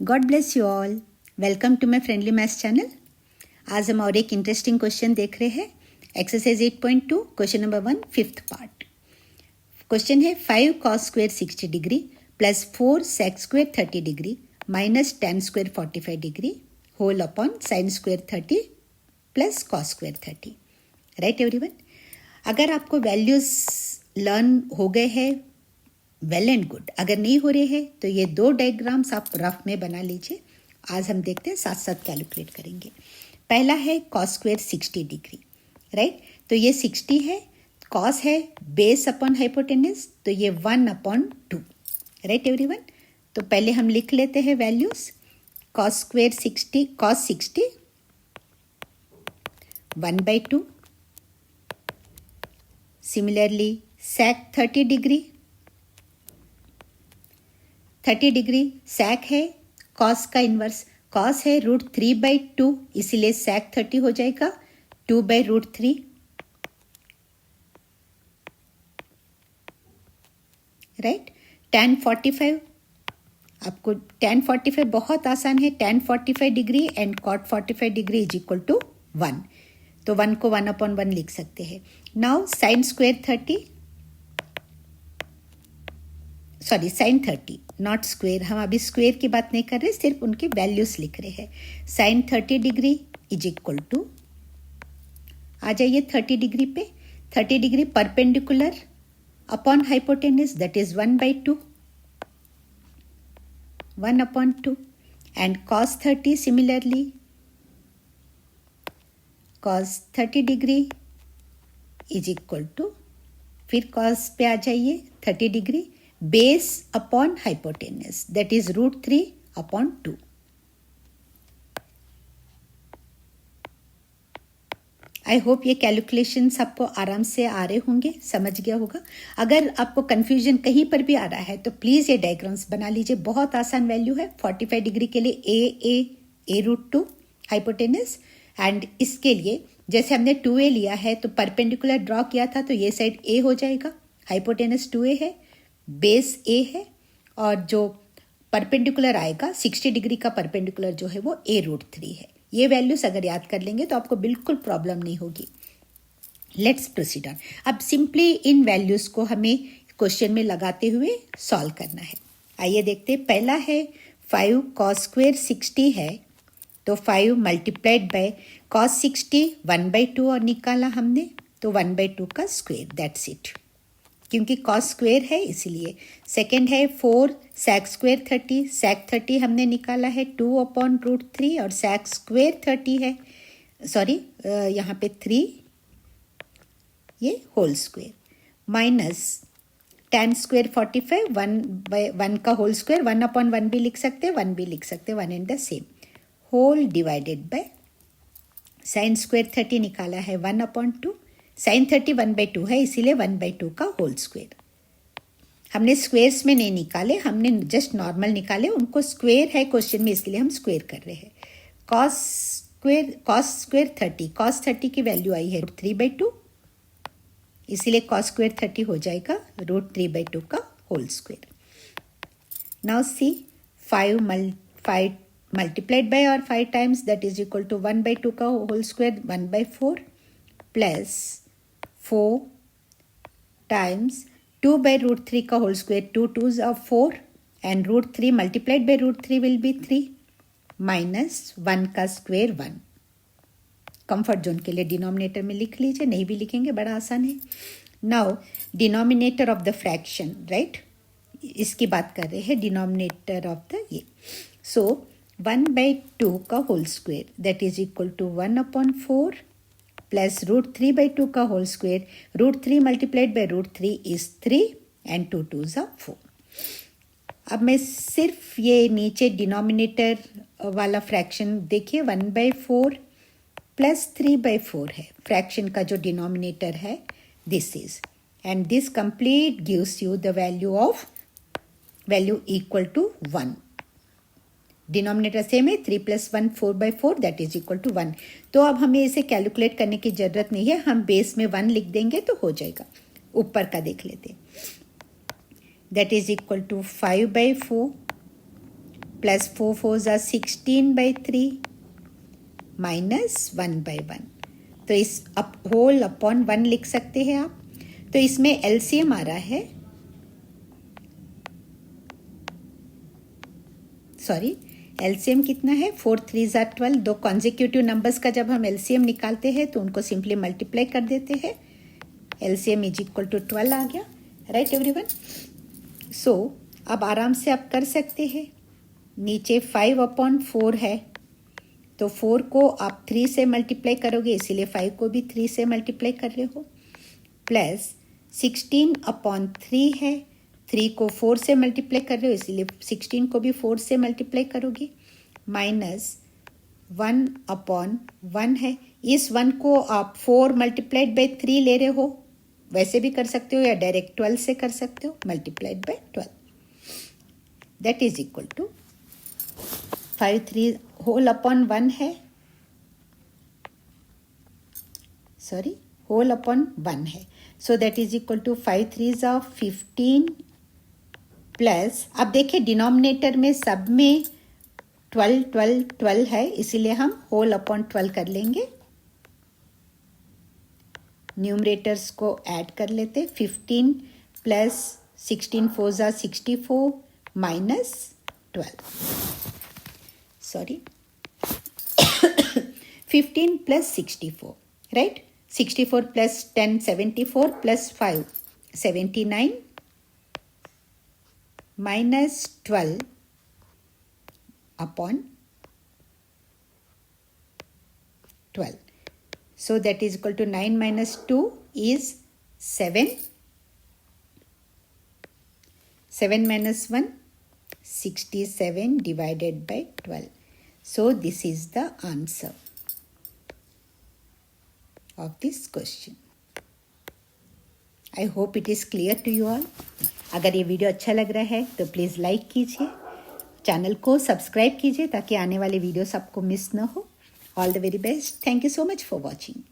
God bless you all. Welcome to my friendly maths channel. आज हम और एक इंटरेस्टिंग क्वेश्चन देख रहे हैं। Exercise 8.2 question number 1 fifth part. Question है 5 cos square 60 degree plus 4 sec square 30 degree minus tan square 45 degree whole upon sin square 30 plus cos square 30। Right everyone, अगर आपको वैल्यूज लर्न हो गए हैं वेल एंड गुड, अगर नहीं हो रहे हैं तो ये दो डायग्राम्स आप रफ में बना लीजिए। आज हम देखते हैं, साथ साथ कैलकुलेट करेंगे। पहला है cos स्क्वेयर 60 डिग्री, राइट। तो ये 60 है, cos है बेस अपॉन हाइपोटेनस, तो ये 1/2, राइट एवरीवन। तो पहले हम लिख लेते हैं values. cos square 60, cos 60 1/2। Similarly sec 30 degree, 30 degree sec है cos का इन्वर्स, cos है √3/2, इसीलिए sec 30 हो जाएगा 2/√3। राइट। tan 45, आपको tan 45 बहुत आसान है। tan 45 degree and cot 45 degree is equal to 1, तो 1 को 1/1 लिख सकते हैं। Now sin square 30, sorry sin 30 not square, हम अभी स्क्वेयर की बात नहीं कर रहे, सिर्फ उनके वैल्यूज लिख रहे हैं। sin 30 degree is equal to, आ जाइए 30 डिग्री पे, 30 degree perpendicular upon hypotenuse, that is 1/2, 1/2। And cos 30 similarly, cos 30 degree is equal to, फिर cos पे आ जाइए 30 degree base upon hypotenuse, that is √3/2। I hope ये कैलकुलेशंस आपको आराम से आ रहे होंगे, समझ गया होगा। अगर आपको कंफ्यूजन कहीं पर भी आ रहा है तो प्लीज ये डायग्राम्स बना लीजिए, बहुत आसान वैल्यू है। 45 डिग्री के लिए a√2 हाइपोटेनस, एंड इसके लिए जैसे हमने 2a लिया है तो परपेंडिकुलर ड्रॉ किया था, तो ये साइड a हो जाएगा, हाइपोटेनस 2a है, बेस a है, और जो परपेंडिकुलर आएगा 60 डिग्री का परपेंडिकुलर जो है वो a√3 है। ये वैल्यूज अगर याद कर लेंगे तो आपको बिल्कुल प्रॉब्लम नहीं होगी। Let's proceed on. अब सिंपली इन वैल्यूज को हमें क्वेश्चन में लगाते हुए सॉल्व करना है। आइए देखते हैं। पहला है 5 cos स्क्वेयर 60 है, तो 5 मल्टीप्लाइड बाय cos 60 1/2 और निकाला हमने, तो 1/2 का स्क्वेयर, दैट्स इट, क्योंकि cos स्क्वेयर है इसीलिए। सेकेंड है 4 sec स्क्वेयर 30, sec 30 हमने निकाला है 2/√3, और sec स्क्वेयर 30 है, सॉरी यहाँ पे 3, ये whole square, minus tan square 45, 1 का होल स्क्वेयर, 1/1 भी लिख सकते हैं, 1 भी लिख सकते हैं, 1 and the same, whole divided by sin square 30 निकाला है 1/2, sin 30 1/2 है, इसीलिए 1/2 का होल स्क्वेयर। हमने स्क्वेयर्स में नहीं निकाले, हमने जस्ट नॉर्मल निकाले, उनको स्क्वेयर है क्वेश्चन में इसलिए हम स्क्वेयर कर रहे हैं। cos स्क्वेयर 30, cos 30 की वैल्यू आई है √3/2, इसीलिए cos स्क्वेयर 30 हो जाएगा √3/2 का whole square. Now see 5 multiplied by और 5 times, that is equal to 1/2 का होल स्क्वेयर 1/4 प्लस 4 टाइम्स 2/√3 का whole square, 2 2s are 4, and √3 multiplied by √3 will be 3, minus 1 का स्क्वेयर 1। कंफर्ट जोन के लिए डिनोमिनेटर में लिख लीजिए, नहीं भी लिखेंगे बड़ा आसान है। Now denominator of the fraction, right, इसकी बात कर रहे हैं, डिनोमिनेटर ऑफ द ये, सो 1/2 का whole square, that is equal to 1/4 plus √3/2 का whole square, √3 multiplied by √3 is 3, and 2 2s are 4। अब मैं सिर्फ ये नीचे डिनोमिनेटर वाला फ्रैक्शन देखिए, 1/4 प्लस 3/4 है, फ्रैक्शन का जो डिनोमिनेटर है this is, and this complete gives you the value equal to 1। Denominator same है, 3 + 1 4/4, दैट इज इक्वल टू 1। तो अब हमें इसे कैलकुलेट करने की जरूरत नहीं है, हम बेस में 1 लिख देंगे तो हो जाएगा। ऊपर का देख लेते, that is equal to 5/4 plus 4 4 ज़ा 16/3 माइनस 1/1। तो इस होल अपॉन 1 लिख सकते हैं आप। तो इसमें एलसीएम आ रहा है, सॉरी एलसीएम कितना है, 4 3 ज़ा 12। दो कॉन्जिक्यूटिव नंबर्स का जब हम एलसीएम निकालते हैं तो उनको सिंपली मल्टीप्लाई कर देते हैं। एलसीएम इज इक्वल टू 12 आ गया, राइट एवरीवन। सो अब आराम से आप कर सकते हैं। नीचे 5/4 है, तो 4 को आप 3 से मल्टीप्लाई करोगे, इसीलिए 5 को भी 3 से मल्टीप्लाई कर रहे हो। प्लस 16/3 है, 3 को 4 से मल्टीप्लाई कर रहे हो, इसीलिए 16 को भी 4 से मल्टीप्लाई करोगे। माइनस 1/1 है, इस 1 को आप 4 मल्टीप्लाइड बाई 3 ले रहे हो, वैसे भी कर सकते हो या डायरेक्ट 12 से कर सकते हो, multiplied by 12। That is equal to 5 3 whole upon 1 है, सॉरी होल अपॉन 1 है। So that is equal to 5 3 ज़ा 15 प्लस, अब देखिए डिनोमिनेटर में सब में 12 12 12 है, इसीलिए हम होल अपॉन 12 कर लेंगे। न्यूमरेटर्स को ऐड कर लेते, 15 प्लस 16 4 ज़ा 64 minus 12, sorry 15 plus 64, right. 64 plus 10 74 plus 5 79 minus 12 upon 12। So that is equal to 9 minus 2 is 7. 7 minus 1, 67 divided by 12. So this is the answer of this question. I hope it is clear to you all. अगर ये video अच्छा लग रहा है तो please like कीजिए, channel को subscribe कीजिए ताकि आने वाले वीडियोस आपको मिस ना हो। All the very best. Thank you so much for watching.